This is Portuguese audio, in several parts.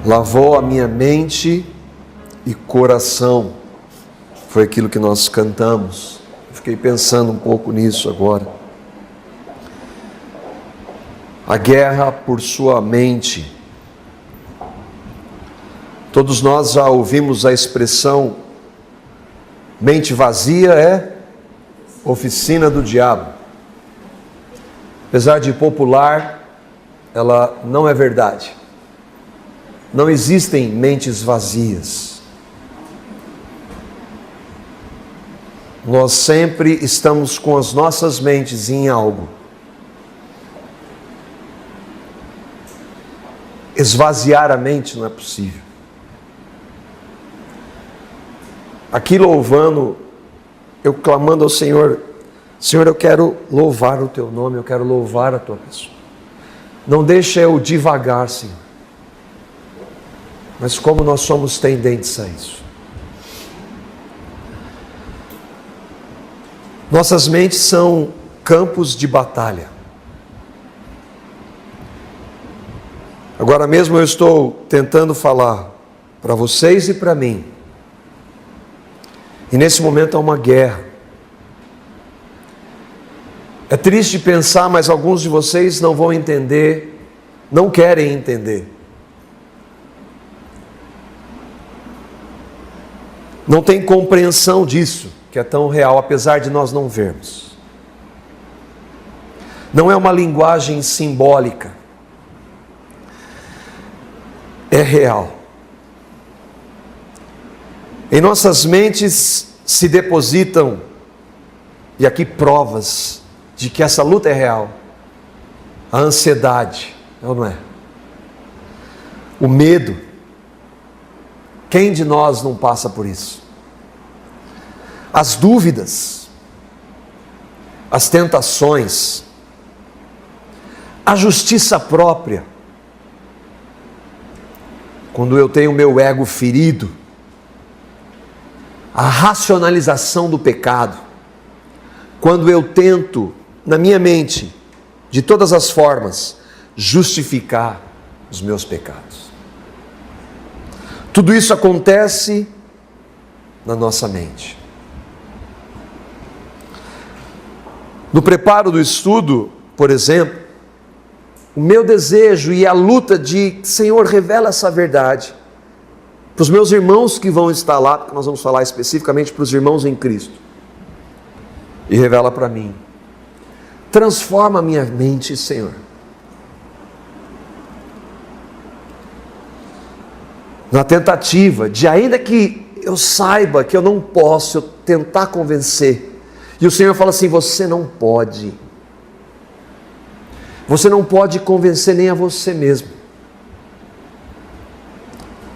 lavou a minha mente e coração. Foi aquilo que nós cantamos. Fiquei pensando um pouco nisso agora. A guerra por sua mente. Todos nós já ouvimos a expressão: mente vazia é oficina do diabo. Apesar de popular, ela não é verdade. Não existem mentes vazias. Nós sempre estamos com as nossas mentes em algo. Esvaziar a mente não é possível. Aqui louvando, eu clamando ao Senhor: Senhor, eu quero louvar o Teu nome, eu quero louvar a Tua pessoa. Não deixa eu divagar, Senhor. Mas como nós somos tendentes a isso. Nossas mentes são campos de batalha. Agora mesmo eu estou tentando falar para vocês e para mim. E nesse momento há uma guerra. É triste pensar, mas alguns de vocês não vão entender, não querem entender. Não tem compreensão disso, que é tão real, apesar de nós não vermos. Não é uma linguagem simbólica. É real. Em nossas mentes se depositam, e aqui provas de que essa luta é real, a ansiedade, é ou não é? O medo. Quem de nós não passa por isso? As dúvidas, as tentações, a justiça própria. Quando eu tenho meu ego ferido, a racionalização do pecado, quando eu tento, na minha mente, de todas as formas, justificar os meus pecados. Tudo isso acontece na nossa mente. No preparo do estudo, por exemplo, o meu desejo e a luta de: Senhor, revela essa verdade para os meus irmãos que vão estar lá, porque nós vamos falar especificamente para os irmãos em Cristo, e revela para mim. Transforma a minha mente, Senhor. Na tentativa de, ainda que eu saiba que eu não posso, eu tentar convencer. E o Senhor fala assim: você não pode. Você não pode convencer nem a você mesmo.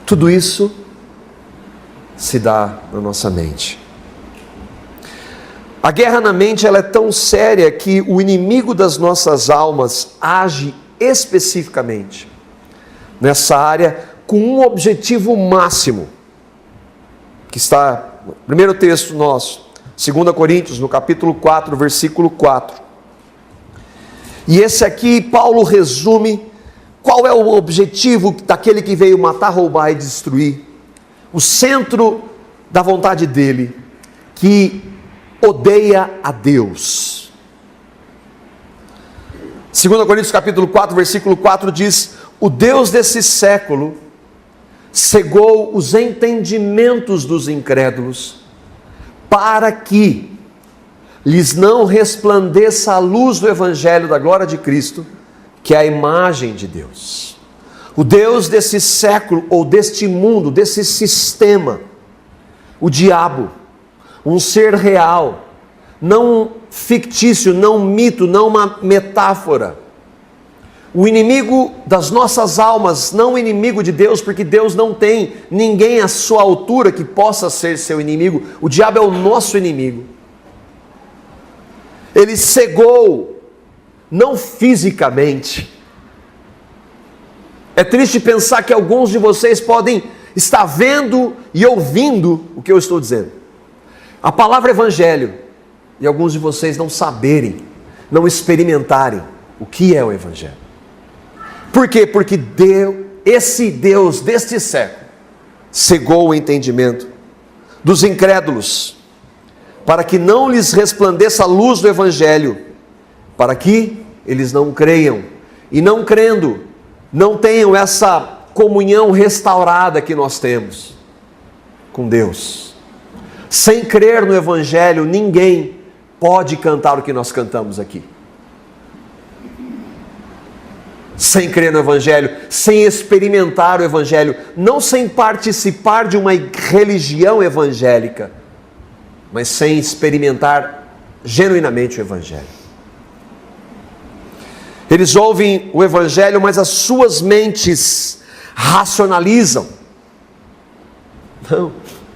Tudo isso se dá na nossa mente. A guerra na mente, ela é tão séria que o inimigo das nossas almas age especificamente nessa área com um objetivo máximo, que está no primeiro texto nosso, 2 Coríntios, no capítulo 4, versículo 4. E esse aqui, Paulo resume qual é o objetivo daquele que veio matar, roubar e destruir. O centro da vontade dele, que odeia a Deus. 2 Coríntios capítulo 4, versículo 4 diz: o Deus desse século cegou os entendimentos dos incrédulos, para que lhes não resplandeça a luz do Evangelho da glória de Cristo, que é a imagem de Deus. O Deus desse século, ou deste mundo, desse sistema, o diabo, um ser real, não fictício, não mito, não uma metáfora. O inimigo das nossas almas, não o inimigo de Deus, porque Deus não tem ninguém à sua altura que possa ser seu inimigo. O diabo é o nosso inimigo. Ele cegou, não fisicamente. É triste pensar que alguns de vocês podem estar vendo e ouvindo o que eu estou dizendo. A palavra evangelho, e alguns de vocês não saberem, não experimentarem o que é o evangelho. Por quê? Porque esse Deus deste século cegou o entendimento dos incrédulos, para que não lhes resplandeça a luz do Evangelho, para que eles não creiam, e não crendo, não tenham essa comunhão restaurada que nós temos com Deus. Sem crer no Evangelho, ninguém pode cantar o que nós cantamos aqui. Sem crer no Evangelho, sem experimentar o Evangelho, não sem participar de uma religião evangélica, mas sem experimentar genuinamente o Evangelho. Eles ouvem o Evangelho, mas as suas mentes racionalizam. Não,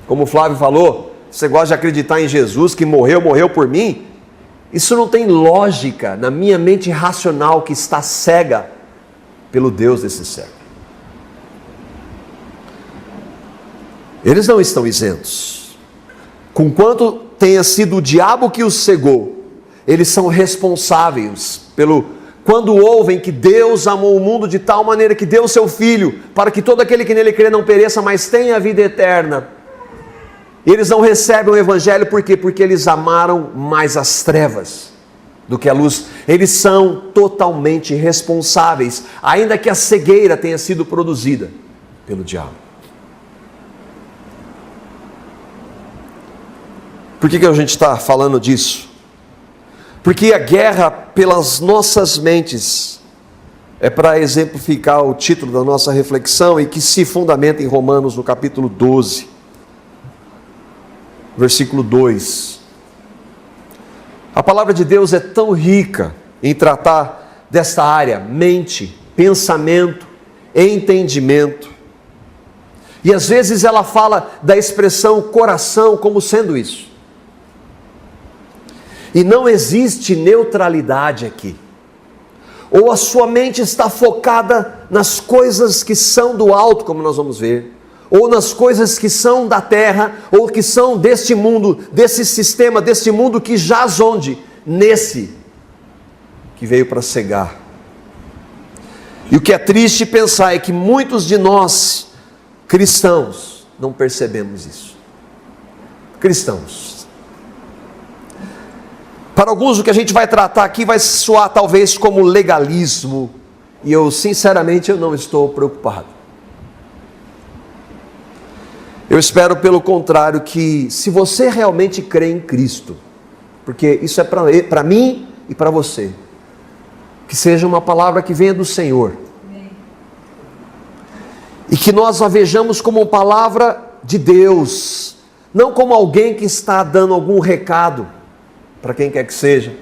como o Flávio falou, você gosta de acreditar em Jesus que morreu por mim? Isso não tem lógica na minha mente racional que está cega pelo Deus desse século. Eles não estão isentos. Conquanto tenha sido o diabo que os cegou, eles são responsáveis quando ouvem que Deus amou o mundo de tal maneira que deu o seu Filho, para que todo aquele que nele crê não pereça, mas tenha a vida eterna. Eles não recebem o Evangelho, por quê? Porque eles amaram mais as trevas do que a luz. Eles são totalmente responsáveis, ainda que a cegueira tenha sido produzida pelo diabo. Por que a gente está falando disso? Porque a guerra pelas nossas mentes é para exemplificar o título da nossa reflexão e que se fundamenta em Romanos no capítulo 12, versículo 2. A palavra de Deus é tão rica em tratar desta área, mente, pensamento, entendimento. E às vezes ela fala da expressão coração como sendo isso. E não existe neutralidade aqui. Ou a sua mente está focada nas coisas que são do alto, como nós vamos ver, ou nas coisas que são da terra, ou que são deste mundo, desse sistema, deste mundo que jaz onde? Nesse que veio para cegar. E o que é triste pensar é que muitos de nós, cristãos, não percebemos isso. Cristãos. Para alguns o que a gente vai tratar aqui vai soar talvez como legalismo, e eu sinceramente não estou preocupado. Eu espero pelo contrário que se você realmente crê em Cristo, porque isso é para mim e para você, que seja uma palavra que venha do Senhor, e que nós a vejamos como uma palavra de Deus, não como alguém que está dando algum recado para quem quer que seja,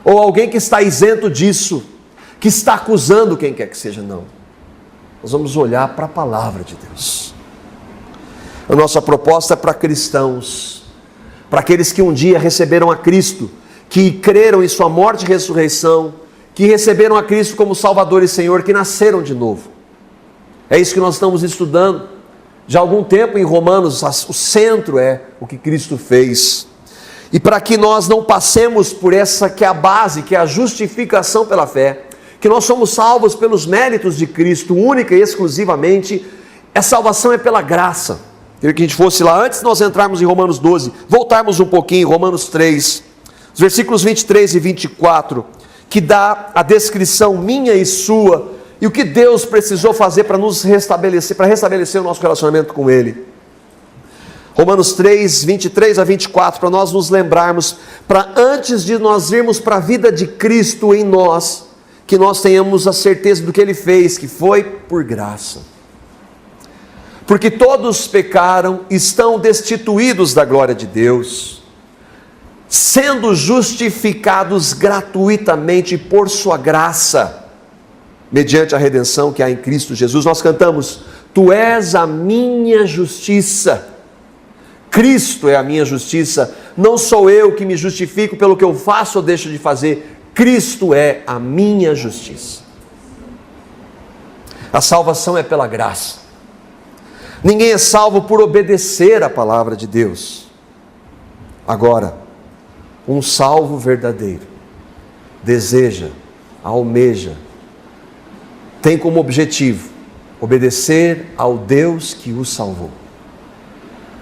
ou alguém que está isento disso, que está acusando quem quer que seja, não. Nós vamos olhar para a palavra de Deus. A nossa proposta é para cristãos, para aqueles que um dia receberam a Cristo, que creram em sua morte e ressurreição, que receberam a Cristo como Salvador e Senhor, que nasceram de novo. É isso que nós estamos estudando já há algum tempo em Romanos. O centro é o que Cristo fez. E para que nós não passemos por essa que é a base, que é a justificação pela fé, que nós somos salvos pelos méritos de Cristo, única e exclusivamente, a salvação é pela graça. Queria que a gente fosse lá, antes de nós entrarmos em Romanos 12, voltarmos um pouquinho em Romanos 3, os versículos 23 e 24, que dá a descrição minha e sua, e o que Deus precisou fazer para nos restabelecer, para restabelecer o nosso relacionamento com Ele. Romanos 3, 23 a 24, para nós nos lembrarmos, para antes de nós irmos para a vida de Cristo em nós, que nós tenhamos a certeza do que Ele fez, que foi por graça. Porque todos pecaram, estão destituídos da glória de Deus, sendo justificados gratuitamente por sua graça, mediante a redenção que há em Cristo Jesus. Nós cantamos, Tu és a minha justiça. Cristo é a minha justiça, não sou eu que me justifico pelo que eu faço ou deixo de fazer, Cristo é a minha justiça. A salvação é pela graça. Ninguém é salvo por obedecer à palavra de Deus. Agora, um salvo verdadeiro deseja, almeja, tem como objetivo Obedecer ao Deus que o salvou.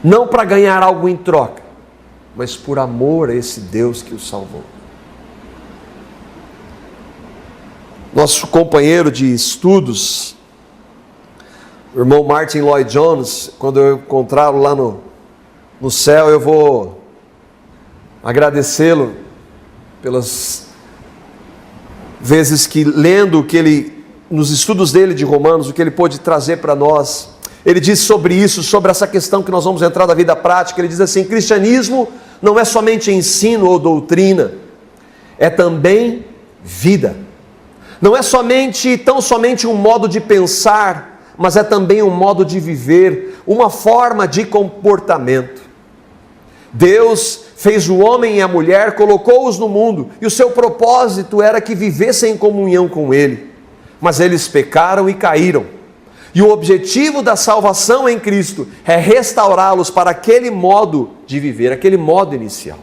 Não para ganhar algo em troca, mas por amor a esse Deus que o salvou. Nosso companheiro de estudos, o irmão Martin Lloyd Jones, quando eu encontrá-lo lá no céu, eu vou agradecê-lo pelas vezes que, lendo o que ele, nos estudos dele de Romanos, o que ele pôde trazer para nós, ele diz sobre isso, sobre essa questão que nós vamos entrar da vida prática. Ele diz assim: cristianismo não é somente ensino ou doutrina, é também vida. Não é tão somente um modo de pensar, mas é também um modo de viver, uma forma de comportamento. Deus fez o homem e a mulher, colocou-os no mundo, e o seu propósito era que vivessem em comunhão com Ele. Mas eles pecaram e caíram. E o objetivo da salvação em Cristo é restaurá-los para aquele modo de viver, aquele modo inicial.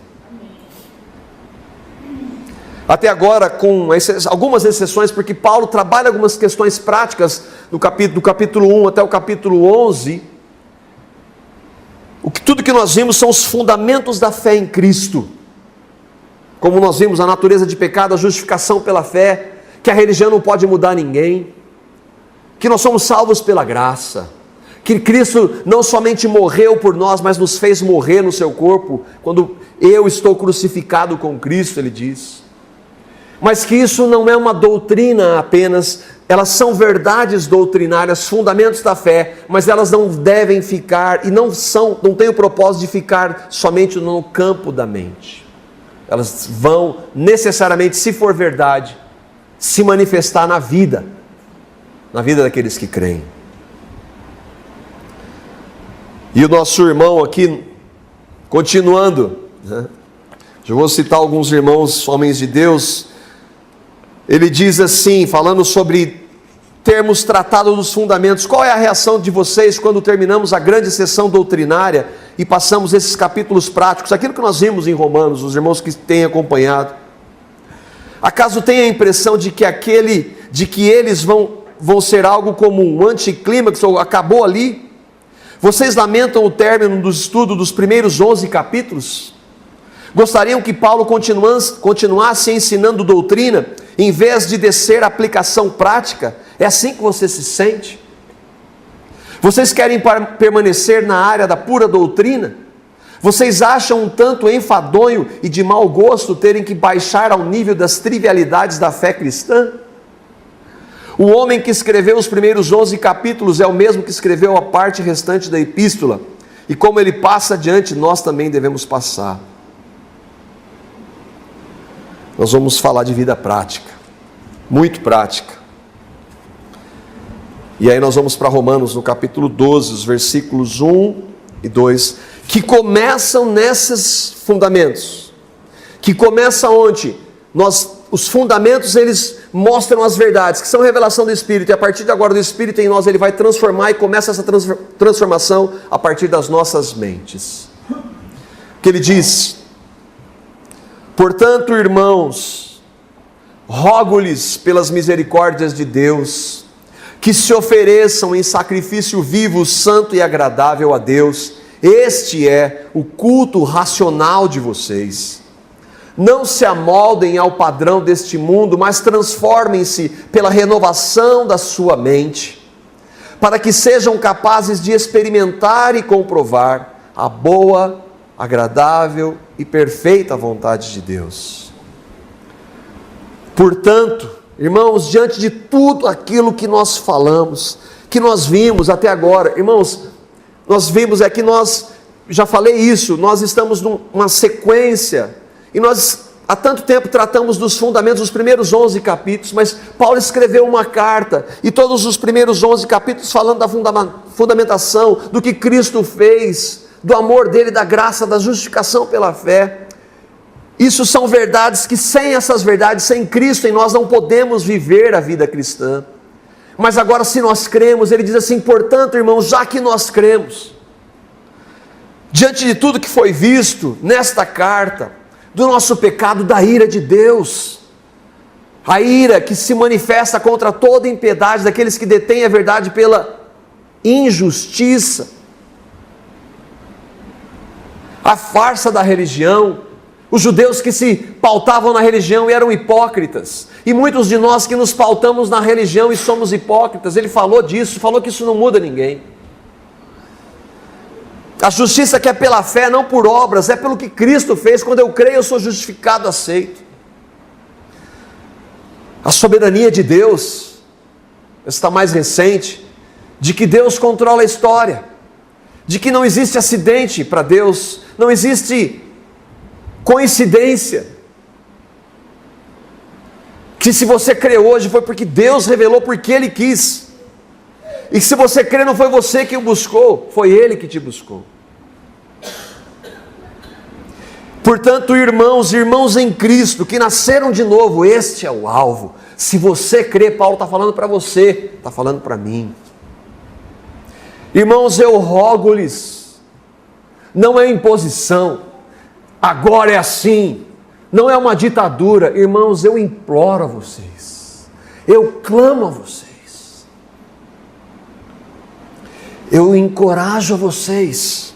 Até agora, com algumas exceções, porque Paulo trabalha algumas questões práticas do capítulo 1 até o capítulo 11, tudo que nós vimos são os fundamentos da fé em Cristo. Como nós vimos, a natureza de pecado, a justificação pela fé, que a religião não pode mudar ninguém, que nós somos salvos pela graça, que Cristo não somente morreu por nós, mas nos fez morrer no seu corpo, quando eu estou crucificado com Cristo, ele diz. Mas que isso não é uma doutrina apenas, elas são verdades doutrinárias, fundamentos da fé, mas elas não devem ficar, e não têm o propósito de ficar somente no campo da mente. Elas vão necessariamente, se for verdade, se manifestar na vida daqueles que creem. E o nosso irmão aqui, continuando, eu vou citar alguns irmãos, homens de Deus. Ele diz assim, falando sobre termos tratado dos fundamentos: qual é a reação de vocês quando terminamos a grande sessão doutrinária e passamos esses capítulos práticos, aquilo que nós vimos em Romanos, os irmãos que têm acompanhado? Acaso tem a impressão de que eles vão ser algo como um anticlímax, ou acabou ali? Vocês lamentam o término do estudo dos primeiros 11 capítulos? Gostariam que Paulo continuasse ensinando doutrina, em vez de descer a aplicação prática? É assim que você se sente? Vocês querem permanecer na área da pura doutrina? Vocês acham um tanto enfadonho e de mau gosto terem que baixar ao nível das trivialidades da fé cristã? O homem que escreveu os primeiros 11 capítulos é o mesmo que escreveu a parte restante da epístola, e como ele passa adiante, nós também devemos passar. Nós vamos falar de vida prática, muito prática. E aí nós vamos para Romanos, no capítulo 12, os versículos 1 e 2, que começam nesses fundamentos, que começa onde? Os fundamentos, eles mostram as verdades, que são revelação do Espírito, e a partir de agora do Espírito em nós, ele vai transformar, e começa essa transformação a partir das nossas mentes. Que ele diz: portanto, irmãos, rogo-lhes pelas misericórdias de Deus, que se ofereçam em sacrifício vivo, santo e agradável a Deus. Este é o culto racional de vocês. Não se amoldem ao padrão deste mundo, mas transformem-se pela renovação da sua mente, para que sejam capazes de experimentar e comprovar a boa, agradável e perfeita vontade de Deus. Portanto, irmãos, diante de tudo aquilo que nós falamos, que nós vimos até agora, irmãos, nós vimos que já falei isso, nós estamos numa sequência, e nós há tanto tempo tratamos dos fundamentos dos primeiros 11 capítulos, mas Paulo escreveu uma carta, e todos os primeiros 11 capítulos falando da fundamentação, do que Cristo fez, do amor dele, da graça, da justificação pela fé. Isso são verdades que, sem essas verdades, sem Cristo em nós, não podemos viver a vida cristã. Mas agora, se nós cremos, ele diz assim: portanto, irmãos, já que nós cremos, diante de tudo que foi visto nesta carta, do nosso pecado, da ira de Deus, a ira que se manifesta contra toda impiedade daqueles que detêm a verdade pela injustiça, a farsa da religião, os judeus que se pautavam na religião e eram hipócritas, e muitos de nós que nos pautamos na religião e somos hipócritas. Ele falou disso, falou que isso não muda ninguém. A justiça que é pela fé, não por obras, é pelo que Cristo fez. Quando eu creio, eu sou justificado, aceito. A soberania de Deus, está mais recente, de que Deus controla a história, de que não existe acidente para Deus, não existe coincidência, que se você crê hoje foi porque Deus revelou, porque Ele quis, e se você crê não foi você que o buscou, foi Ele que te buscou. Portanto, irmãos em Cristo, que nasceram de novo, este é o alvo. Se você crê, Paulo está falando para você, está falando para mim. Irmãos, eu rogo-lhes, não é imposição, agora é assim, não é uma ditadura. Irmãos, eu imploro a vocês, eu clamo a vocês, eu encorajo a vocês,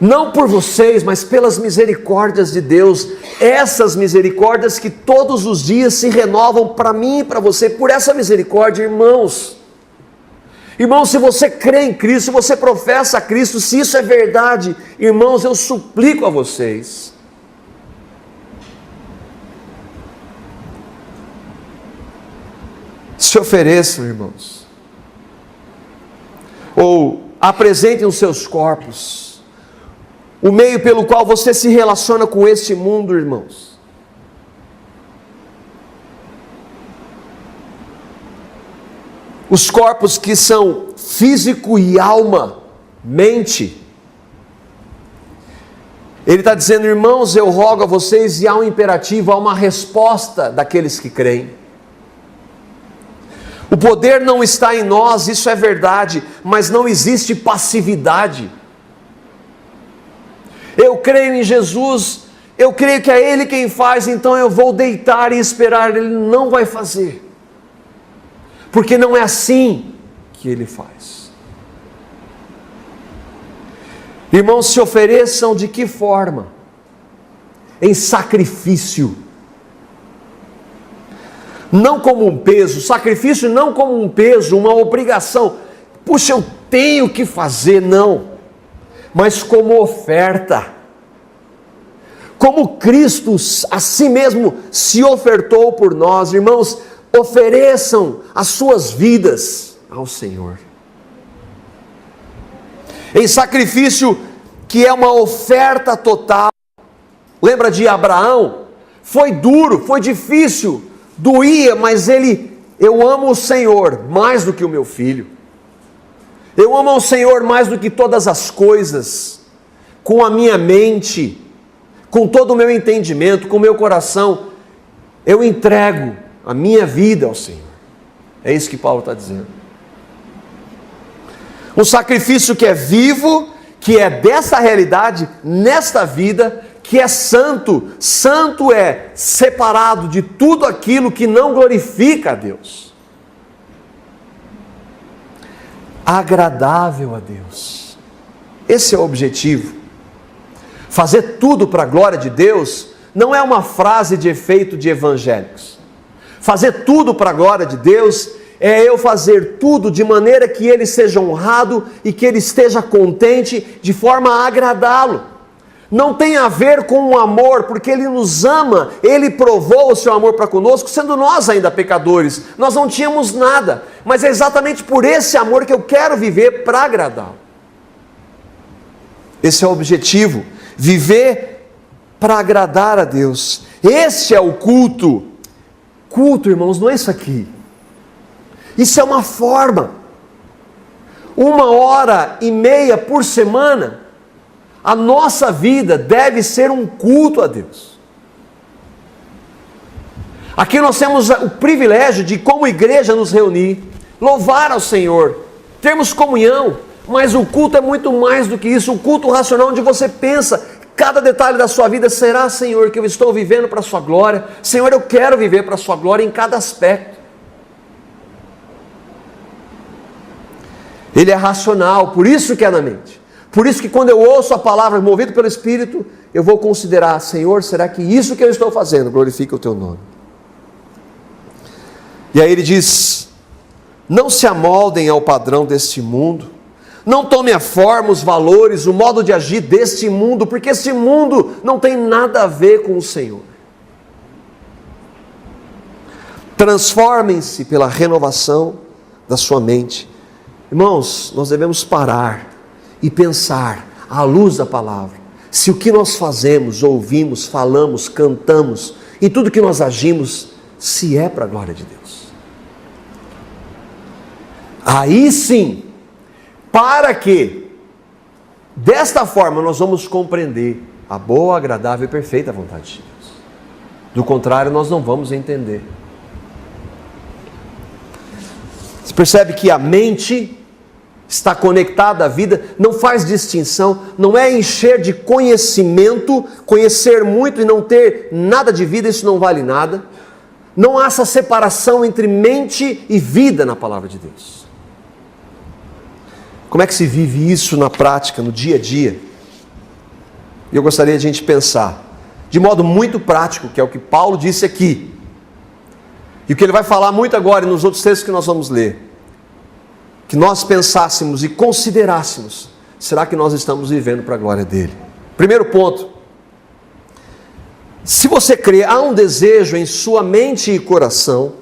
não por vocês, mas pelas misericórdias de Deus, essas misericórdias que todos os dias se renovam para mim e para você, por essa misericórdia, irmãos, se você crê em Cristo, se você professa a Cristo, se isso é verdade, irmãos, eu suplico a vocês, se ofereçam, irmãos, ou apresentem os seus corpos, o meio pelo qual você se relaciona com este mundo, irmãos. Os corpos que são físico e alma, mente. Ele está dizendo, irmãos, eu rogo a vocês, e há um imperativo, há uma resposta daqueles que creem. O poder não está em nós, isso é verdade, mas não existe passividade. Eu creio em Jesus, eu creio que é Ele quem faz, então eu vou deitar e esperar. Ele não vai fazer, porque não é assim que Ele faz. Irmãos, se ofereçam de que forma? Em sacrifício, não como um peso, sacrifício não como um peso, uma obrigação, puxa, eu tenho que fazer, não, mas como oferta, como Cristo a si mesmo se ofertou por nós. Irmãos, ofereçam as suas vidas ao Senhor, em sacrifício que é uma oferta total. Lembra de Abraão? Foi duro, foi difícil, doía, mas eu amo o Senhor mais do que o meu filho, eu amo o Senhor mais do que todas as coisas, com a minha mente, com todo o meu entendimento, com o meu coração, eu entrego a minha vida ao Senhor. É isso que Paulo está dizendo. Um sacrifício que é vivo, que é dessa realidade, nesta vida, que é santo. Santo é separado de tudo aquilo que não glorifica a Deus. Agradável a Deus. Esse é o objetivo. Fazer tudo para a glória de Deus não é uma frase de efeito de evangélicos. Fazer tudo para a glória de Deus é eu fazer tudo de maneira que Ele seja honrado e que Ele esteja contente, de forma a agradá-lo. Não tem a ver com o amor, porque Ele nos ama, Ele provou o seu amor para conosco, sendo nós ainda pecadores, nós não tínhamos nada, mas é exatamente por esse amor que eu quero viver para agradá-lo. Esse é o objetivo, viver para agradar a Deus. Este é o culto. Culto, irmãos, não é isso aqui. Isso é uma forma. 1h30 por semana, a nossa vida deve ser um culto a Deus. Aqui nós temos o privilégio de, como igreja, nos reunir, louvar ao Senhor, termos comunhão, mas o culto é muito mais do que isso. O culto racional, onde você pensa, Cada detalhe da sua vida: será, Senhor, que eu estou vivendo para a sua glória? Senhor, eu quero viver para a sua glória em cada aspecto. Ele é racional, por isso que é na mente. Por isso que quando eu ouço a palavra movido pelo Espírito, eu vou considerar: Senhor, será que isso que eu estou fazendo glorifica o teu nome? E aí ele diz: não se amoldem ao padrão deste mundo, não tomem a forma, os valores, o modo de agir deste mundo, porque este mundo não tem nada a ver com o Senhor. Transformem-se pela renovação da sua mente. Irmãos, nós devemos parar e pensar, à luz da palavra, se o que nós fazemos, ouvimos, falamos, cantamos, e tudo que nós agimos, se é para a glória de Deus. Aí sim, para que, desta forma, nós vamos compreender a boa, agradável e perfeita vontade de Deus. Do contrário, nós não vamos entender. Você percebe que a mente está conectada à vida, não faz distinção, não é encher de conhecimento, conhecer muito e não ter nada de vida, isso não vale nada. Não há essa separação entre mente e vida na palavra de Deus. Como é que se vive isso na prática, no dia a dia? Eu gostaria de a gente pensar, de modo muito prático, que é o que Paulo disse aqui, e o que ele vai falar muito agora e nos outros textos que nós vamos ler, que nós pensássemos e considerássemos: será que nós estamos vivendo para a glória dele? Primeiro ponto: se você crê, há um desejo em sua mente e coração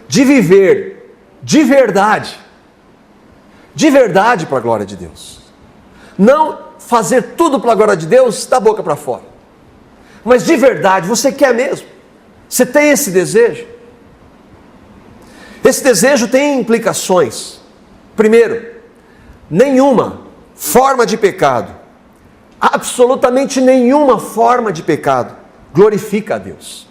de viver de verdade para a glória de Deus. Não fazer tudo para a glória de Deus da boca para fora, mas de verdade, você quer mesmo? Você tem esse desejo? Esse desejo tem implicações. Primeiro, nenhuma forma de pecado, absolutamente nenhuma forma de pecado, glorifica a Deus.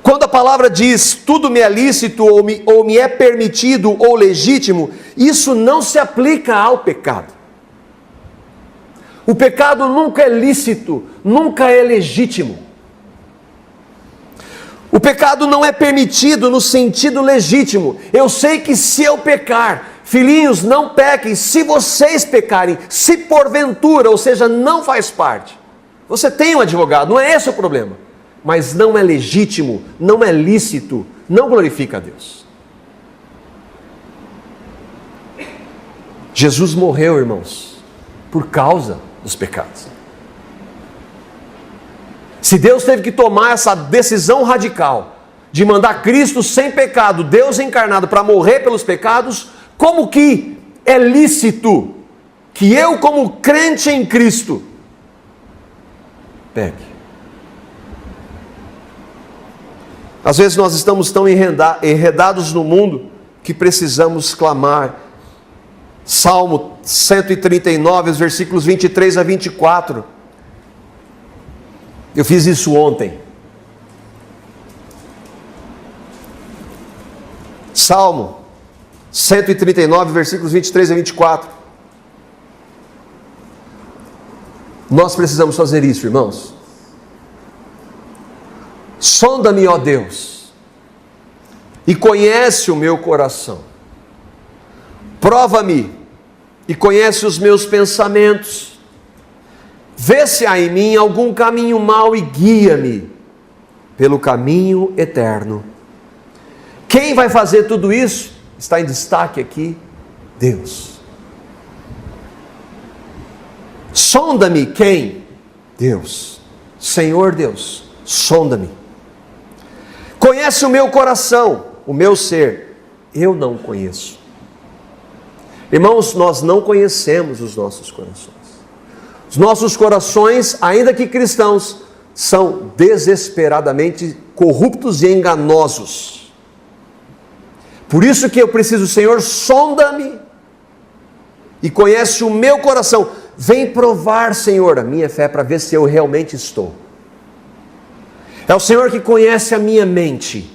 Quando a palavra diz: tudo me é lícito, ou me é permitido, ou legítimo, isso não se aplica ao pecado. O pecado nunca é lícito, nunca é legítimo. O pecado não é permitido no sentido legítimo. Eu sei que se eu pecar, filhinhos, não pequem. Se vocês pecarem, se porventura, ou seja, não faz parte, você tem um advogado, não é esse o problema. Mas não é legítimo, não é lícito, não glorifica a Deus. Jesus morreu, irmãos, por causa dos pecados. Se Deus teve que tomar essa decisão radical de mandar Cristo sem pecado, Deus encarnado, para morrer pelos pecados, como que é lícito que eu, como crente em Cristo, peque? Às vezes nós estamos tão enredados no mundo que precisamos clamar. Salmo 139, os versículos 23 a 24. Eu fiz isso ontem. Salmo 139, versículos 23 a 24. Nós precisamos fazer isso, irmãos. Sonda-me, ó Deus, e conhece o meu coração. Prova-me e conhece os meus pensamentos. Vê se há em mim algum caminho mau e guia-me pelo caminho eterno. Quem vai fazer tudo isso? Está em destaque aqui: Deus. Sonda-me quem? Deus. Senhor Deus, sonda-me. Conhece o meu coração, o meu ser. Eu não conheço. Irmãos, nós não conhecemos os nossos corações. Os nossos corações, ainda que cristãos, são desesperadamente corruptos e enganosos. Por isso que eu preciso: Senhor, sonda-me e conhece o meu coração. Vem provar, Senhor, a minha fé, para ver se eu realmente estou. É o Senhor que conhece a minha mente.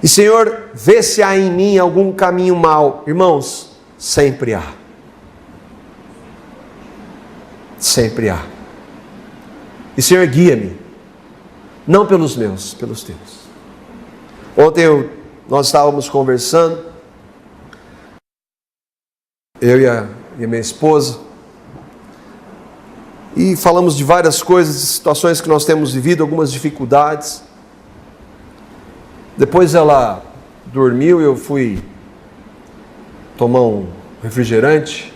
E Senhor, vê se há em mim algum caminho mau. Irmãos, sempre há. Sempre há. E Senhor, guia-me, não pelos meus, pelos teus. Ontem nós estávamos conversando, eu e a minha esposa, e falamos de várias coisas, de situações que nós temos vivido, algumas dificuldades. Depois ela dormiu e eu fui tomar um refrigerante.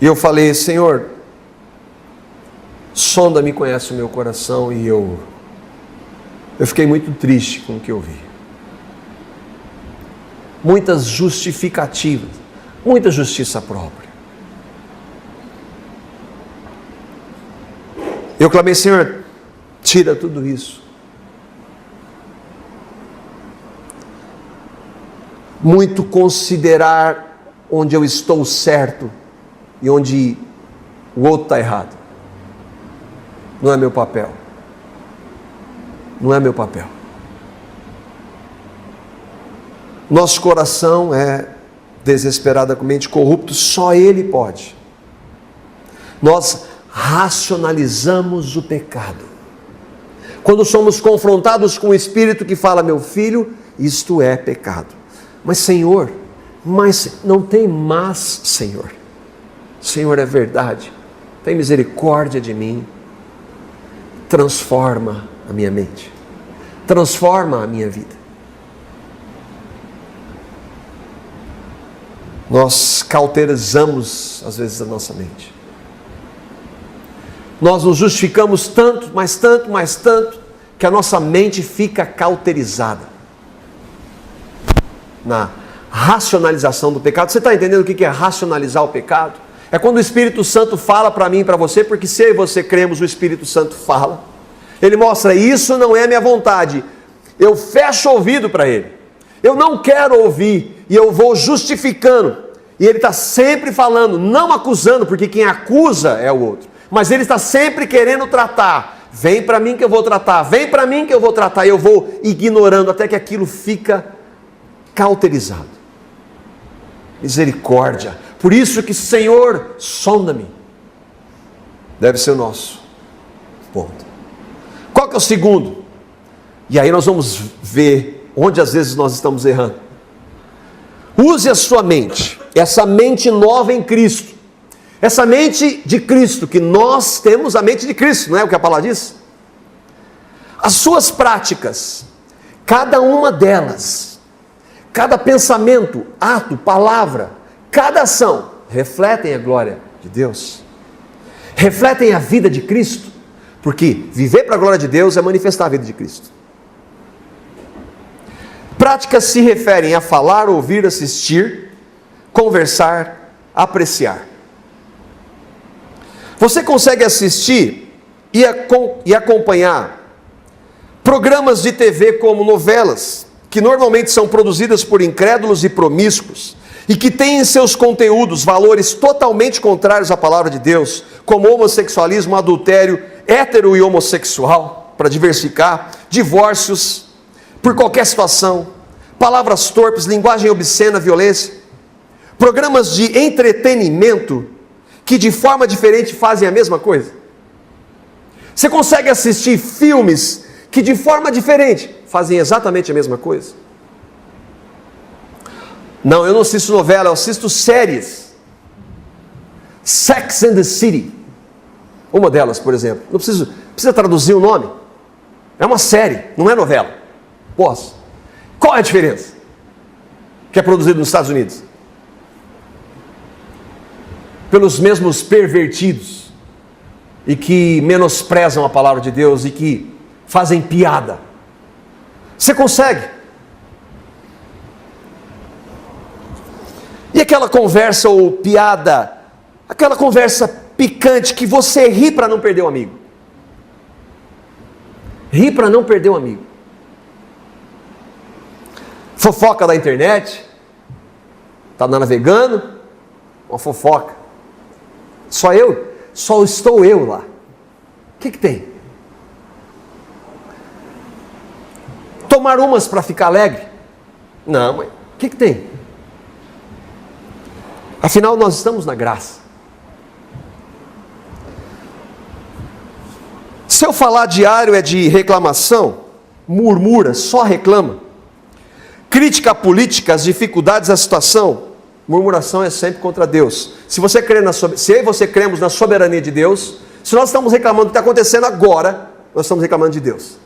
E eu falei: Senhor, sonda-me, conhece o meu coração. E eu fiquei muito triste com o que eu vi. Muitas justificativas, muita justiça própria. Eu clamei: Senhor, tira tudo isso. Muito considerar onde eu estou certo e onde o outro está errado. Não é meu papel. Não é meu papel. Nosso coração é desesperadamente corrupto, só Ele pode. Nós racionalizamos o pecado. Quando somos confrontados com o Espírito que fala: meu filho, isto é pecado. Mas Senhor, não tem mas, Senhor. Senhor, é verdade. Tem misericórdia de mim. Transforma a minha mente. Transforma a minha vida. Nós cauterizamos, às vezes, a nossa mente. Nós nos justificamos tanto, que a nossa mente fica cauterizada na racionalização do pecado. Você está entendendo o que é racionalizar o pecado? É quando o Espírito Santo fala para mim e para você, porque se eu e você cremos, o Espírito Santo fala. Ele mostra: isso não é a minha vontade. Eu fecho o ouvido para ele. Eu não quero ouvir e eu vou justificando. E ele está sempre falando, não acusando, porque quem acusa é o outro. Mas ele está sempre querendo tratar. Vem para mim que eu vou tratar, vem para mim que eu vou tratar. E eu vou ignorando até que aquilo fica cauterizado. Misericórdia. Por isso que, Senhor, sonda-me. Deve ser o nosso ponto. Qual que é o segundo? E aí nós vamos ver onde às vezes nós estamos errando. Use a sua mente, essa mente nova em Cristo, essa mente de Cristo, que nós temos a mente de Cristo, não é o que a palavra diz? As suas práticas, cada uma delas, cada pensamento, ato, palavra, cada ação, refletem a glória de Deus, refletem a vida de Cristo, porque viver para a glória de Deus é manifestar a vida de Cristo. Práticas se referem a falar, ouvir, assistir, conversar, apreciar. Você consegue assistir e acompanhar programas de TV como novelas, que normalmente são produzidas por incrédulos e promíscuos, e que têm em seus conteúdos valores totalmente contrários à palavra de Deus, como homossexualismo, adultério, hétero e homossexual, para diversificar, divórcios, por qualquer situação, palavras torpes, linguagem obscena, violência, programas de entretenimento que de forma diferente fazem a mesma coisa. Você consegue assistir filmes que de forma diferente fazem exatamente a mesma coisa? Não, eu não assisto novela, eu assisto séries. Sex and the City, uma delas, por exemplo. Não precisa traduzir o nome. É uma série, não é novela. Posso. Qual é a diferença? Que é produzido nos Estados Unidos pelos mesmos pervertidos e que menosprezam a palavra de Deus e que fazem piada. Você consegue? E aquela conversa ou piada, aquela conversa picante que você ri para não perder o amigo. Ri para não perder o amigo. Fofoca da internet, está navegando, uma fofoca. Só estou eu lá. O que tem? Tomar umas para ficar alegre? Não, mas o que tem? Afinal, nós estamos na graça. Seu falar diário é de reclamação, murmura, só reclama. Crítica política, as dificuldades da situação, murmuração é sempre contra Deus. Se você eu e você cremos na soberania de Deus, se nós estamos reclamando do que está acontecendo agora, nós estamos reclamando de Deus.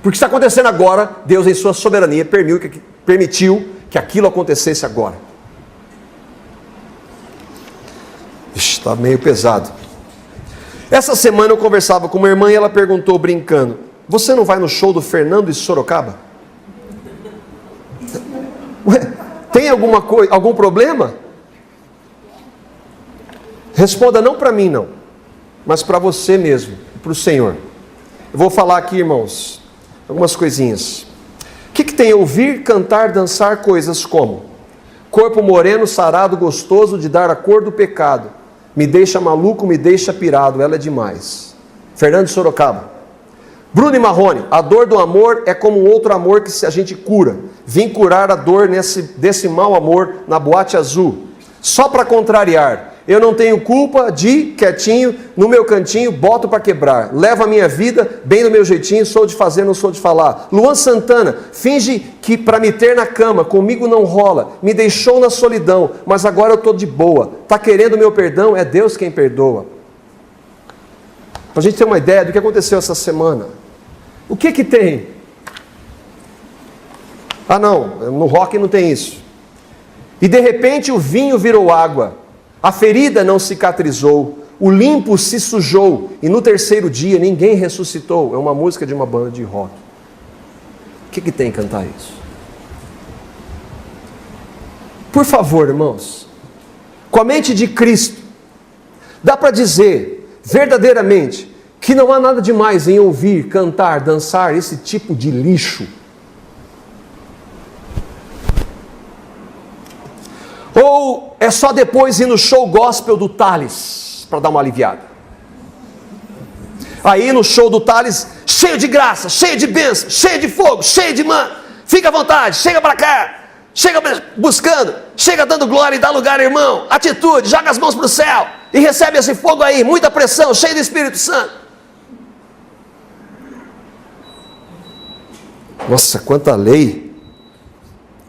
Porque o que está acontecendo agora, Deus em sua soberania permitiu que aquilo acontecesse agora. Está meio pesado. Essa semana eu conversava com uma irmã e ela perguntou brincando: você não vai no show do Fernando de Sorocaba? Ué, tem algum problema? Responda não para mim não, mas para você mesmo, para o Senhor. Eu vou falar aqui, irmãos, algumas coisinhas. O que tem ouvir, cantar, dançar coisas como: corpo moreno, sarado, gostoso de dar a cor do pecado, me deixa maluco, me deixa pirado, ela é demais. Fernando de Sorocaba. Bruno e Marrone: a dor do amor é como um outro amor que a gente cura. Vim curar a dor desse mau amor na boate azul. Só para contrariar, eu não tenho culpa de, quietinho, no meu cantinho, boto para quebrar. Levo a minha vida bem do meu jeitinho, sou de fazer, não sou de falar. Luan Santana: finge que para me ter na cama, comigo não rola. Me deixou na solidão, mas agora eu estou de boa. Está querendo o meu perdão? É Deus quem perdoa. Para a gente ter uma ideia do que aconteceu essa semana. O que tem? Ah não, no rock não tem isso. E de repente o vinho virou água. A ferida não cicatrizou, o limpo se sujou, e no terceiro dia ninguém ressuscitou. É uma música de uma banda de rock. O que tem cantar isso? Por favor, irmãos, com a mente de Cristo, dá para dizer verdadeiramente que não há nada demais em ouvir, cantar, dançar esse tipo de lixo. Ou é só depois ir no show gospel do Thales, para dar uma aliviada? Aí no show do Thales, cheio de graça, cheio de bênção, cheio de fogo, cheio de fica à vontade, chega para cá, chega buscando, chega dando glória e dá lugar, irmão, atitude, joga as mãos para o céu, e recebe esse fogo aí, muita pressão, cheio do Espírito Santo. Nossa, quanta lei!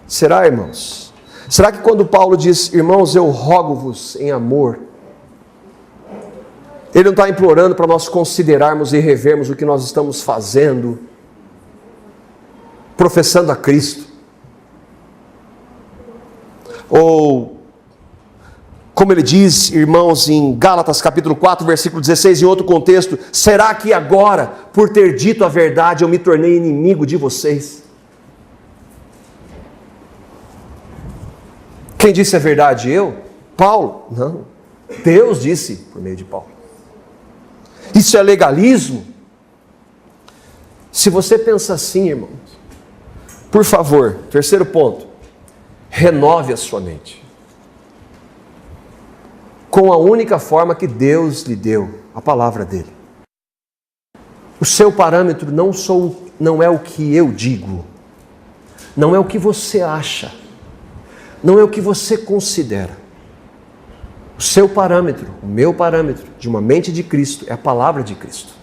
Será, irmãos? Será que quando Paulo diz, irmãos, eu rogo-vos em amor, ele não está implorando para nós considerarmos e revermos o que nós estamos fazendo, professando a Cristo? Ou, como ele diz, irmãos, em Gálatas capítulo 4, versículo 16, em outro contexto, será que agora, por ter dito a verdade, eu me tornei inimigo de vocês? Quem disse a verdade? Eu? Paulo? Não. Deus disse por meio de Paulo. Isso é legalismo? Se você pensa assim, irmãos, por favor, terceiro ponto, renove a sua mente. Com a única forma que Deus lhe deu, a palavra dele. O seu parâmetro não é o que eu digo, não é o que você acha, não é o que você considera. O seu parâmetro, o meu parâmetro de uma mente de Cristo é a palavra de Cristo.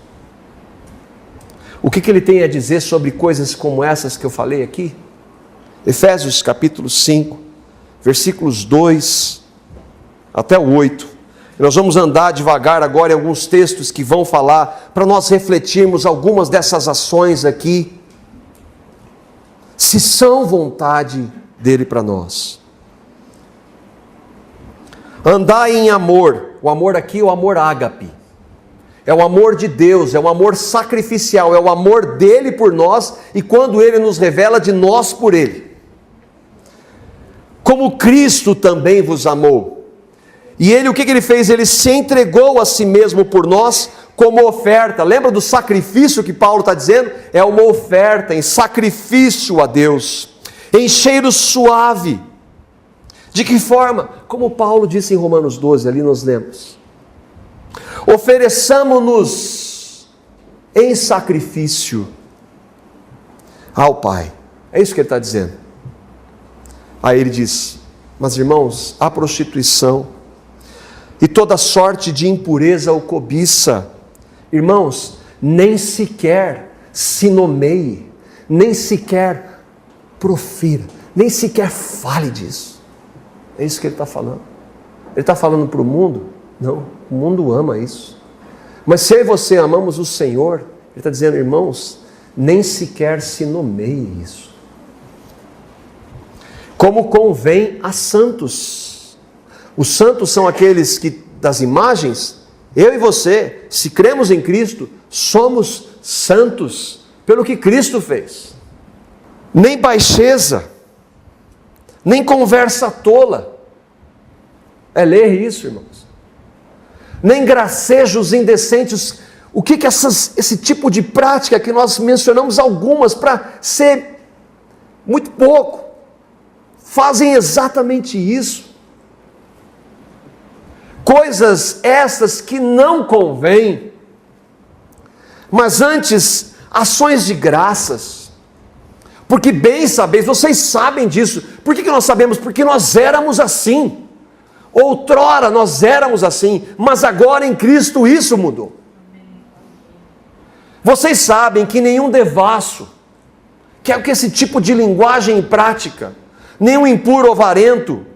O que ele tem a dizer sobre coisas como essas que eu falei aqui? Efésios capítulo 5, versículos 2 até o 8. Nós vamos andar devagar agora em alguns textos que vão falar, para nós refletirmos algumas dessas ações aqui, se são vontade dele para nós. Andai em amor. O amor aqui é o amor ágape. É o amor de Deus, é o amor sacrificial, é o amor dele por nós e quando ele nos revela de nós por ele. Como Cristo também vos amou. E ele, o que ele fez? Ele se entregou a si mesmo por nós como oferta. Lembra do sacrifício que Paulo está dizendo? É uma oferta em sacrifício a Deus, em cheiro suave. De que forma? Como Paulo disse em Romanos 12, ali nós lemos. Ofereçamo-nos em sacrifício ao Pai. É isso que ele está dizendo. Aí ele diz, mas irmãos, a prostituição e toda sorte de impureza ou cobiça Irmãos, nem sequer se nomeie, nem sequer profira, nem sequer fale disso. É isso que ele está falando. Ele está falando para o mundo? Não, o mundo ama isso. Mas se eu e você amamos o Senhor, ele está dizendo, irmãos, nem sequer se nomeie isso. Como convém a santos. Os santos são aqueles que, das imagens, eu e você, se cremos em Cristo, somos santos pelo que Cristo fez. Nem baixeza, nem conversa tola. É ler isso, irmãos. Nem gracejos indecentes. O que esse tipo de prática que nós mencionamos algumas para ser muito pouco, fazem exatamente isso. Coisas essas que não convêm, mas antes ações de graças, porque bem sabeis, vocês sabem disso. Por que nós sabemos? Porque nós éramos assim. Outrora nós éramos assim, mas agora em Cristo isso mudou. Vocês sabem que nenhum devasso, que é esse tipo de linguagem prática, nenhum impuro ou avarento,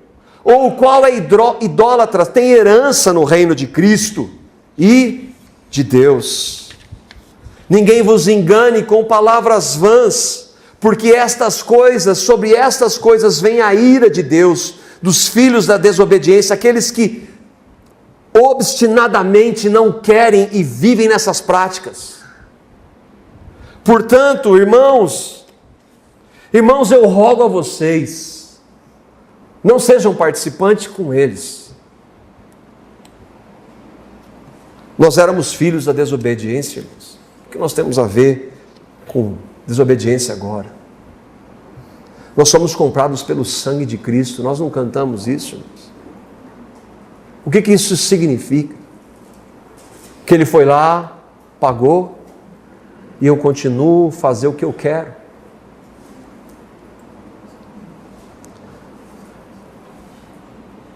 ou o qual é idólatra, tem herança no reino de Cristo e de Deus. Ninguém vos engane com palavras vãs, porque sobre estas coisas vem a ira de Deus, dos filhos da desobediência, aqueles que obstinadamente não querem e vivem nessas práticas. Portanto, irmãos, eu rogo a vocês, não sejam participantes com eles. Nós éramos filhos da desobediência, irmãos. O que nós temos a ver com desobediência agora? Nós somos comprados pelo sangue de Cristo. Nós não cantamos isso, irmãos. O que isso significa? Que Ele foi lá, pagou, e eu continuo a fazer o que eu quero.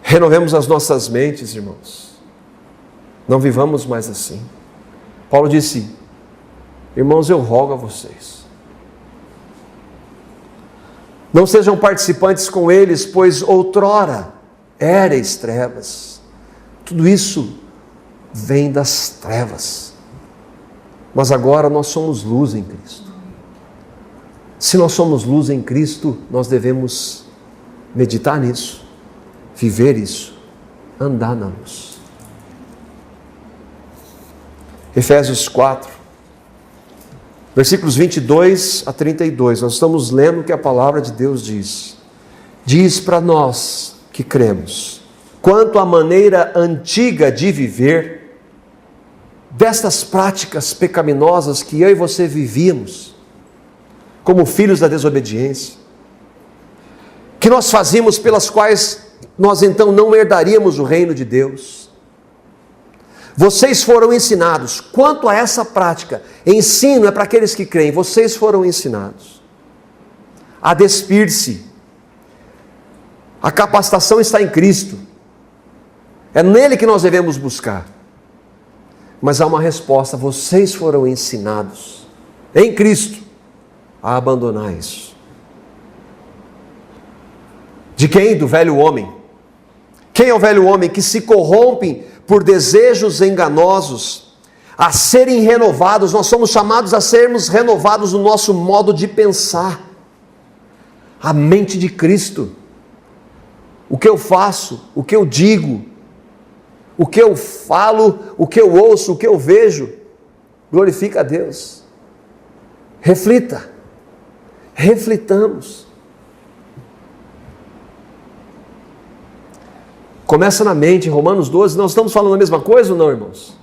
Renovemos as nossas mentes, irmãos. Não vivamos mais assim. Paulo disse, irmãos, eu rogo a vocês, não sejam participantes com eles, pois outrora éreis trevas. Tudo isso vem das trevas. Mas agora nós somos luz em Cristo. Se nós somos luz em Cristo, nós devemos meditar nisso, viver isso, andar na luz. Efésios 4, versículos 22 a 32, nós estamos lendo o que a palavra de Deus diz. Diz para nós que cremos, quanto à maneira antiga de viver, destas práticas pecaminosas que eu e você vivíamos, como filhos da desobediência, que nós fazíamos, pelas quais nós então não herdaríamos o reino de Deus. Vocês foram ensinados, quanto a essa prática, ensino é para aqueles que creem, vocês foram ensinados a despir-se. A capacitação está em Cristo, é nele que nós devemos buscar. Mas há uma resposta, vocês foram ensinados em Cristo a abandonar isso. De quem? Do velho homem. Quem é o velho homem? Que se corrompe por desejos enganosos, a serem renovados. Nós somos chamados a sermos renovados no nosso modo de pensar. A mente de Cristo. O que eu faço, o que eu digo, o que eu falo, o que eu ouço, o que eu vejo, glorifica a Deus. Reflita, reflitamos. Começa na mente, Romanos 12, nós estamos falando a mesma coisa ou não, irmãos?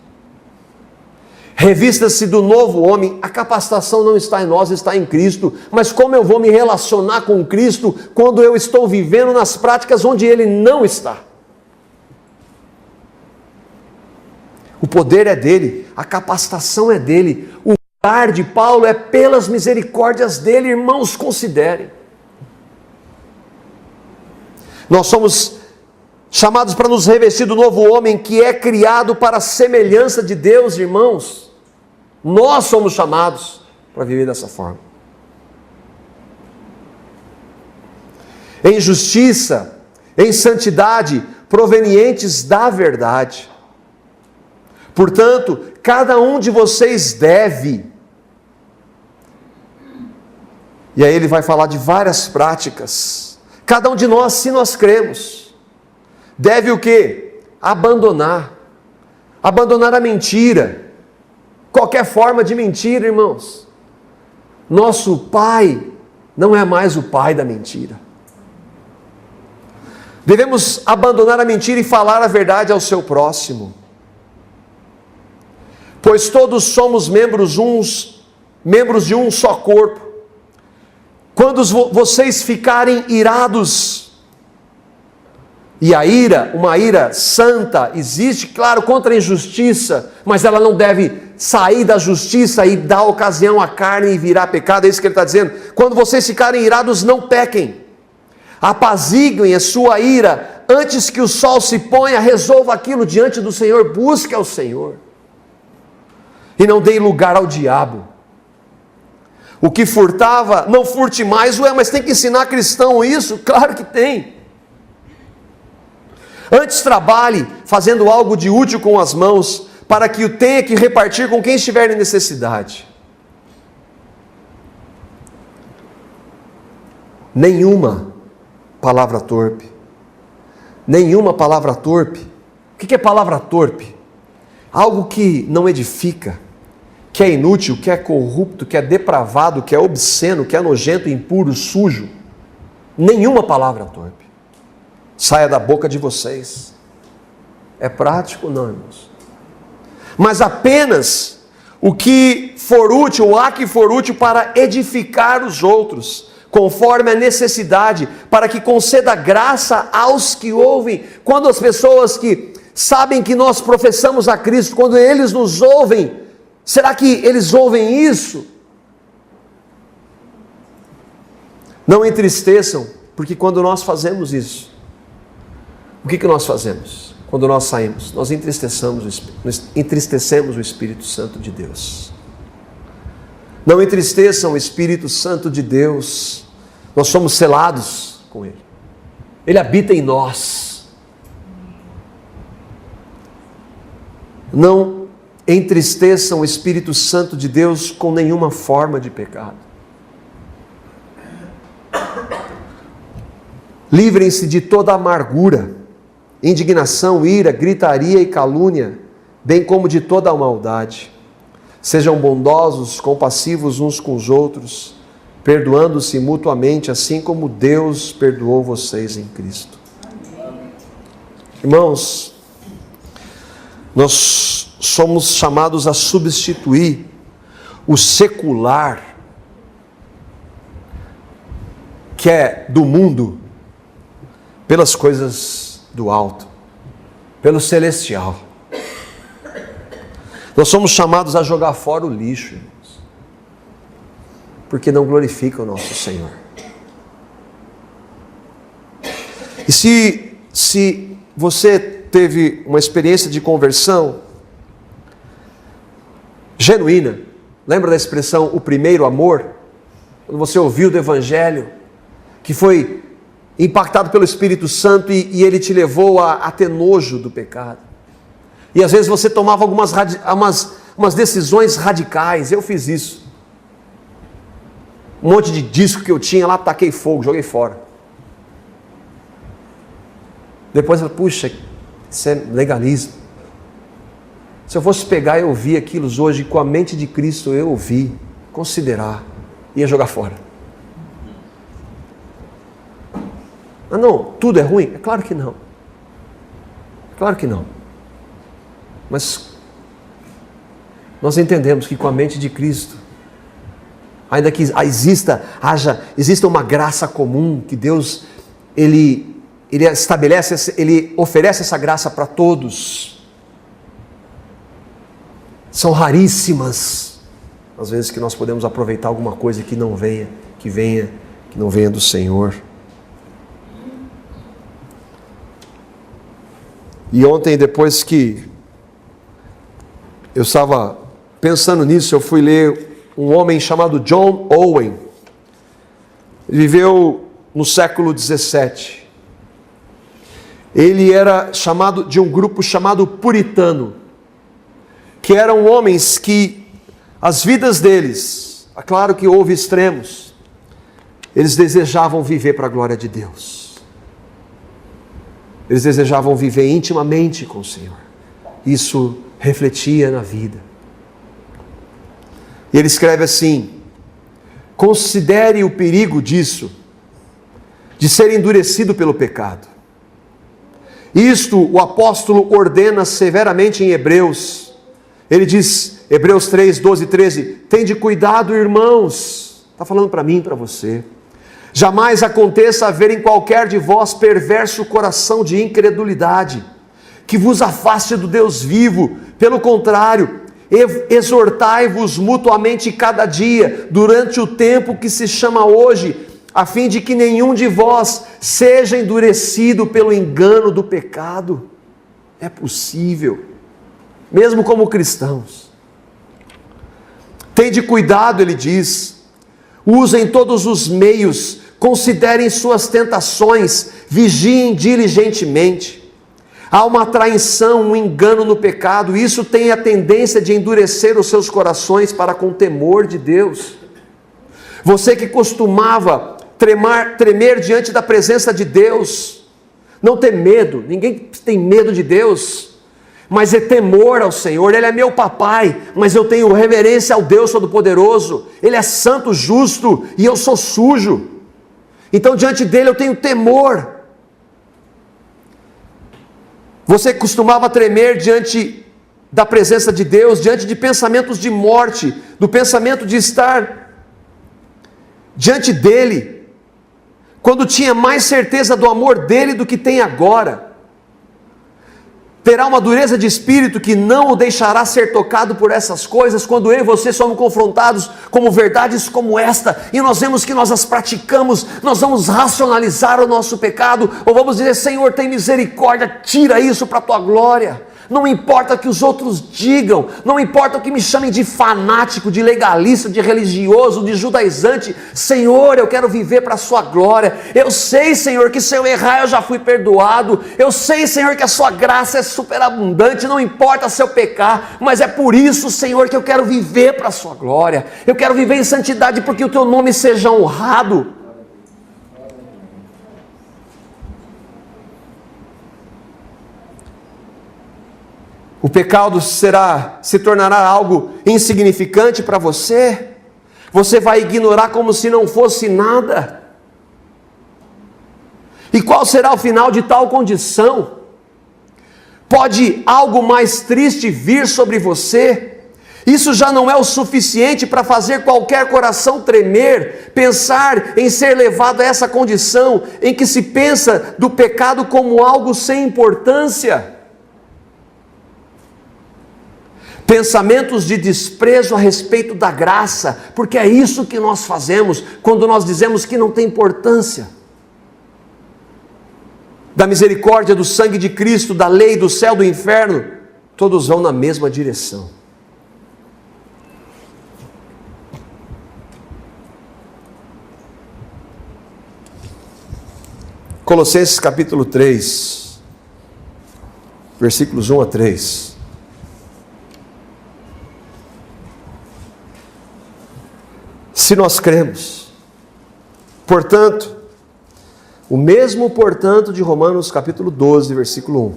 Revista-se do novo homem, a capacitação não está em nós, está em Cristo, mas como eu vou me relacionar com Cristo quando eu estou vivendo nas práticas onde Ele não está? O poder é dele, a capacitação é dele, o dar de Paulo é pelas misericórdias dele, irmãos, considerem. Nós somos chamados para nos revestir do novo homem que é criado para a semelhança de Deus, irmãos. Nós somos chamados para viver dessa forma. Em justiça, em santidade, provenientes da verdade. Portanto, cada um de vocês deve. E aí ele vai falar de várias práticas. Cada um de nós, se nós cremos, deve o quê? Abandonar a mentira, qualquer forma de mentira, irmãos. Nosso Pai não é mais o Pai da mentira. Devemos abandonar a mentira e falar a verdade ao seu próximo. Pois todos somos membros de um só corpo. Quando vocês ficarem irados, e a ira, uma ira santa, existe, claro, contra a injustiça, mas ela não deve sair da justiça e dar ocasião à carne e virar pecado, é isso que ele está dizendo. Quando vocês ficarem irados, não pequem. Apaziguem a sua ira, antes que o sol se ponha, resolva aquilo diante do Senhor, busque ao Senhor. E não dê lugar ao diabo. O que furtava, não furte mais. Mas tem que ensinar cristão isso? Claro que tem. Antes trabalhe fazendo algo de útil com as mãos, para que o tenha que repartir com quem estiver em necessidade. Nenhuma palavra torpe. Nenhuma palavra torpe. O que é palavra torpe? Algo que não edifica, que é inútil, que é corrupto, que é depravado, que é obsceno, que é nojento, impuro, sujo. Nenhuma palavra torpe saia da boca de vocês. É prático, não, irmãos? Mas apenas o que for útil, ou há que for útil para edificar os outros, conforme a necessidade, para que conceda graça aos que ouvem. Quando as pessoas que sabem que nós professamos a Cristo, quando eles nos ouvem, será que eles ouvem isso? Não entristeçam, porque quando nós fazemos isso, o que nós fazemos? Quando nós saímos, nós entristecemos o Espírito Santo de Deus. Não entristeçam o Espírito Santo de Deus. Nós somos selados com Ele. Ele habita em nós. Não entristeçam o Espírito Santo de Deus com nenhuma forma de pecado. Livrem-se de toda amargura, indignação, ira, gritaria e calúnia, bem como de toda a maldade. Sejam bondosos, compassivos uns com os outros, perdoando-se mutuamente, assim como Deus perdoou vocês em Cristo. Irmãos, nós somos chamados a substituir o secular, que é do mundo, pelas coisas do alto, pelo celestial. Nós somos chamados a jogar fora o lixo, irmãos, porque não glorifica o nosso Senhor. E se você teve uma experiência de conversão genuína, lembra da expressão o primeiro amor? Quando você ouviu do Evangelho, que foi impactado pelo Espírito Santo e ele te levou a ter nojo do pecado. E às vezes você tomava umas decisões radicais. Eu fiz isso. Um monte de disco que eu tinha lá, taquei fogo, joguei fora. Depois eu falei, puxa, isso é legalismo. Se eu fosse pegar e ouvir aquilo hoje com a mente de Cristo, eu ouvi, considerar, ia jogar fora. Ah não, tudo é ruim? É claro que não. Claro que não. Mas nós entendemos que com a mente de Cristo, ainda que exista uma graça comum, que Deus, Ele estabelece, Ele oferece essa graça para todos. São raríssimas as vezes que nós podemos aproveitar alguma coisa que não venha do Senhor. E ontem, depois que eu estava pensando nisso, eu fui ler um homem chamado John Owen. Ele viveu no século 17. Ele era chamado de um grupo chamado puritano, que eram homens que as vidas deles, é claro que houve extremos, eles desejavam viver para a glória de Deus. Eles desejavam viver intimamente com o Senhor. Isso refletia na vida. E ele escreve assim: considere o perigo disso, de ser endurecido pelo pecado. Isto o apóstolo ordena severamente em Hebreus. Ele diz, Hebreus 3, 12 e 13, tende cuidado, irmãos. Está falando para mim e para você. Jamais aconteça haver em qualquer de vós perverso coração de incredulidade, que vos afaste do Deus vivo. Pelo contrário, exortai-vos mutuamente cada dia, durante o tempo que se chama hoje, a fim de que nenhum de vós seja endurecido pelo engano do pecado. É possível, mesmo como cristãos. Tende cuidado, ele diz, usem todos os meios, considerem suas tentações, vigiem diligentemente. Há uma traição, um engano no pecado, e isso tem a tendência de endurecer os seus corações para com o temor de Deus. Você que costumava tremer diante da presença de Deus, não ter medo, ninguém tem medo de Deus, mas é temor ao Senhor. Ele é meu papai, mas eu tenho reverência ao Deus Todo-Poderoso. Ele é santo, justo, e eu sou sujo, então diante dele eu tenho temor. Você costumava tremer diante da presença de Deus, diante de pensamentos de morte, do pensamento de estar diante dele, quando tinha mais certeza do amor dele do que tem agora. Terá uma dureza de espírito que não o deixará ser tocado por essas coisas, quando eu e você somos confrontados com verdades como esta, e nós vemos que nós as praticamos. Nós vamos racionalizar o nosso pecado, ou vamos dizer, Senhor, tem misericórdia, tira isso para a tua glória. Não importa o que os outros digam, não importa o que me chamem de fanático, de legalista, de religioso, de judaizante. Senhor, eu quero viver para a sua glória. Eu sei, Senhor, que se eu errar eu já fui perdoado. Eu sei, Senhor, que a sua graça é superabundante, não importa se eu pecar, mas é por isso, Senhor, que eu quero viver para a sua glória. Eu quero viver em santidade porque o teu nome seja honrado. O pecado se tornará algo insignificante para você. Você vai ignorar como se não fosse nada. E qual será o final de tal condição? Pode algo mais triste vir sobre você? Isso já não é o suficiente para fazer qualquer coração tremer, pensar em ser levado a essa condição em que se pensa do pecado como algo sem importância. Pensamentos de desprezo a respeito da graça, porque é isso que nós fazemos quando nós dizemos que não tem importância. Da misericórdia, do sangue de Cristo, da lei, do céu, do inferno, todos vão na mesma direção. Colossenses capítulo 3, versículos 1 a 3. Se nós cremos, portanto, o mesmo portanto de Romanos capítulo 12, versículo 1.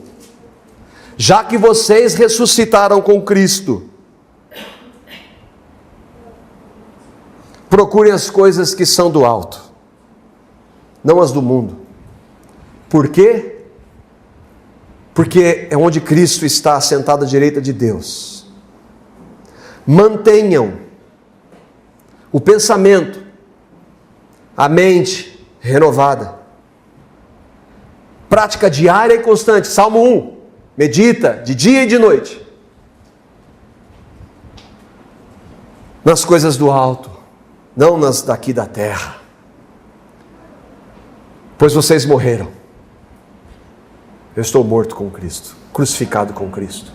Já que vocês ressuscitaram com Cristo, procurem as coisas que são do alto, não as do mundo. Por quê? Porque é onde Cristo está assentado à direita de Deus. Mantenham o pensamento, a mente renovada. Prática diária e constante. Salmo 1. Medita de dia e de noite nas coisas do alto, não nas daqui da terra. Pois vocês morreram. Eu estou morto com Cristo, crucificado com Cristo.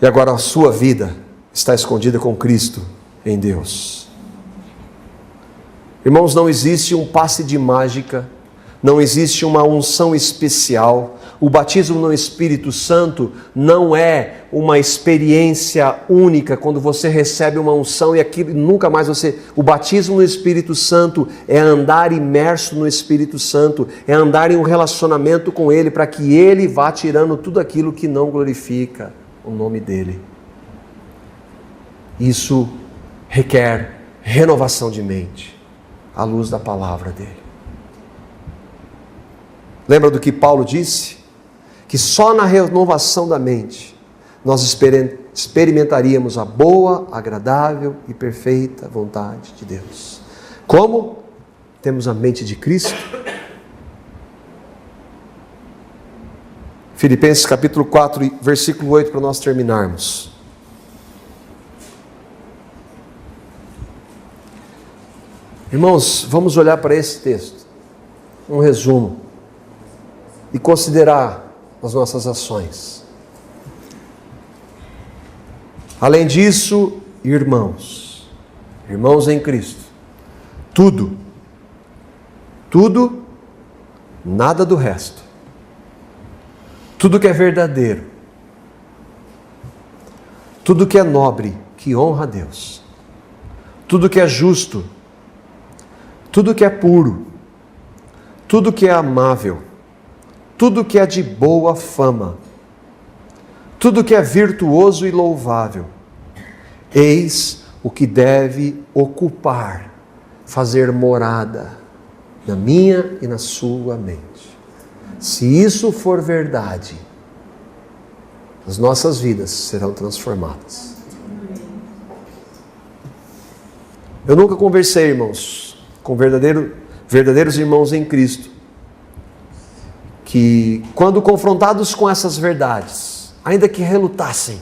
E agora a sua vida está escondida com Cristo em Deus. Irmãos, não existe um passe de mágica, não existe uma unção especial. O batismo no Espírito Santo não é uma experiência única, quando você recebe uma unção e aquilo nunca mais você... O batismo no Espírito Santo é andar imerso no Espírito Santo, é andar em um relacionamento com Ele, para que Ele vá tirando tudo aquilo que não glorifica o nome dEle. Isso requer renovação de mente, à luz da palavra dEle. Lembra do que Paulo disse? Que só na renovação da mente nós experimentaríamos a boa, agradável e perfeita vontade de Deus. Como? Temos a mente de Cristo. Filipenses capítulo 4, versículo 8, para nós terminarmos. Irmãos, vamos olhar para esse texto, um resumo, e considerar as nossas ações. Além disso, irmãos em Cristo, tudo, nada do resto, tudo que é verdadeiro, tudo que é nobre, que honra a Deus, tudo que é justo, tudo que é puro, tudo que é amável, tudo que é de boa fama, tudo que é virtuoso e louvável, eis o que deve ocupar, fazer morada na minha e na sua mente. Se isso for verdade, as nossas vidas serão transformadas. Eu nunca conversei, irmãos, com verdadeiros irmãos em Cristo, que quando confrontados com essas verdades, ainda que relutassem,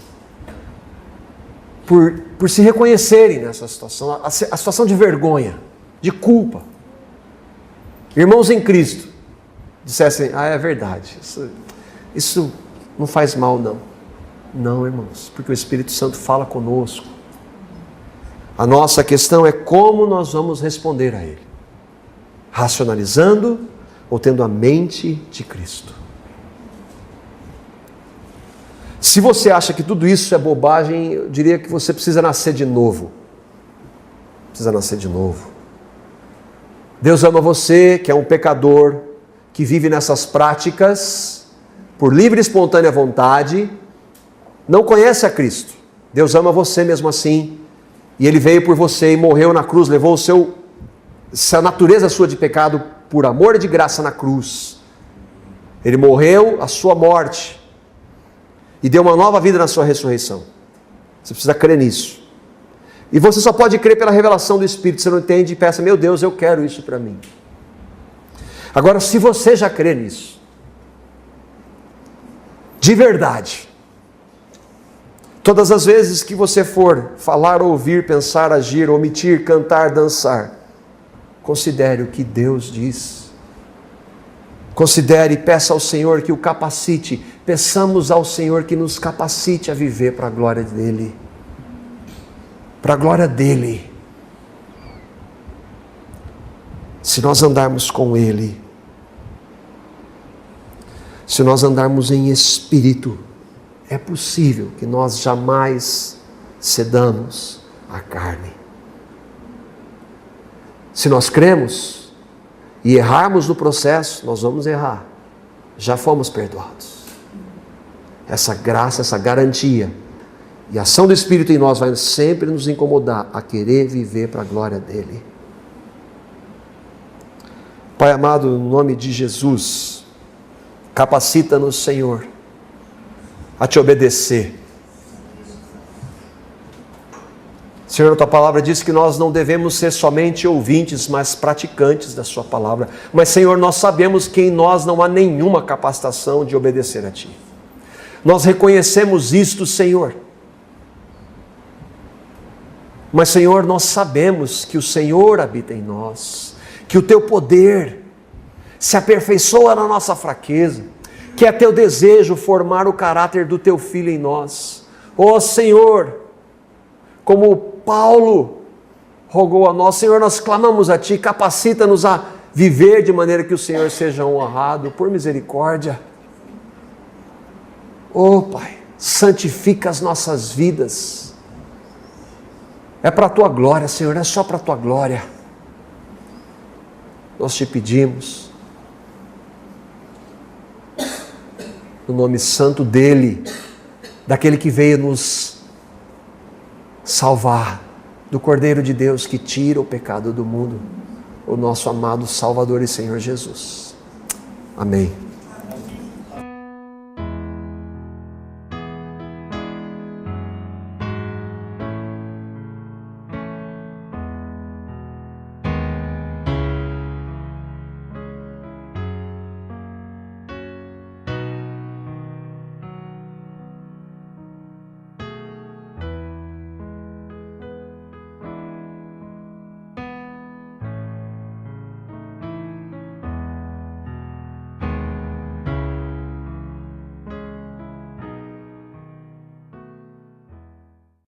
por se reconhecerem nessa situação, a situação de vergonha, de culpa, irmãos em Cristo, dissessem, é verdade, isso não faz mal não. Não, irmãos, porque o Espírito Santo fala conosco. A nossa questão é como nós vamos responder a Ele. Racionalizando ou tendo a mente de Cristo. Se você acha que tudo isso é bobagem, eu diria que você precisa nascer de novo. Precisa nascer de novo. Deus ama você, que é um pecador, que vive nessas práticas, por livre e espontânea vontade, não conhece a Cristo. Deus ama você mesmo assim, e Ele veio por você e morreu na cruz, levou essa natureza sua de pecado por amor e de graça na cruz. Ele morreu a sua morte e deu uma nova vida na sua ressurreição. Você precisa crer nisso. E você só pode crer pela revelação do Espírito. Você não entende e peça, meu Deus, eu quero isso para mim. Agora, se você já crê nisso, de verdade, todas as vezes que você for falar, ouvir, pensar, agir, omitir, cantar, dançar, considere o que Deus diz. Considere e peça ao Senhor que o capacite. Peçamos ao Senhor que nos capacite a viver para a glória dEle. Para a glória dEle. Se nós andarmos com Ele, se nós andarmos em espírito, é possível que nós jamais cedamos à carne. Se nós cremos e errarmos no processo, nós vamos errar. Já fomos perdoados. Essa graça, essa garantia e a ação do Espírito em nós vai sempre nos incomodar a querer viver para a glória dEle. Pai amado, no nome de Jesus, capacita-nos, Senhor, a Te obedecer. Senhor, a Tua palavra diz que nós não devemos ser somente ouvintes, mas praticantes da Sua palavra. Mas, Senhor, nós sabemos que em nós não há nenhuma capacitação de obedecer a Ti. Nós reconhecemos isto, Senhor. Mas, Senhor, nós sabemos que o Senhor habita em nós, que o Teu poder se aperfeiçoa na nossa fraqueza, que é Teu desejo formar o caráter do Teu Filho em nós. Ó Senhor, como Paulo rogou a nós, Senhor, nós clamamos a Ti, capacita-nos a viver de maneira que o Senhor seja honrado, por misericórdia. Ó Pai, santifica as nossas vidas. É para a Tua glória, Senhor, é só para a Tua glória. Nós Te pedimos, no nome santo dEle, daquele que veio nos salvar, do Cordeiro de Deus que tira o pecado do mundo, o nosso amado Salvador e Senhor Jesus. Amém.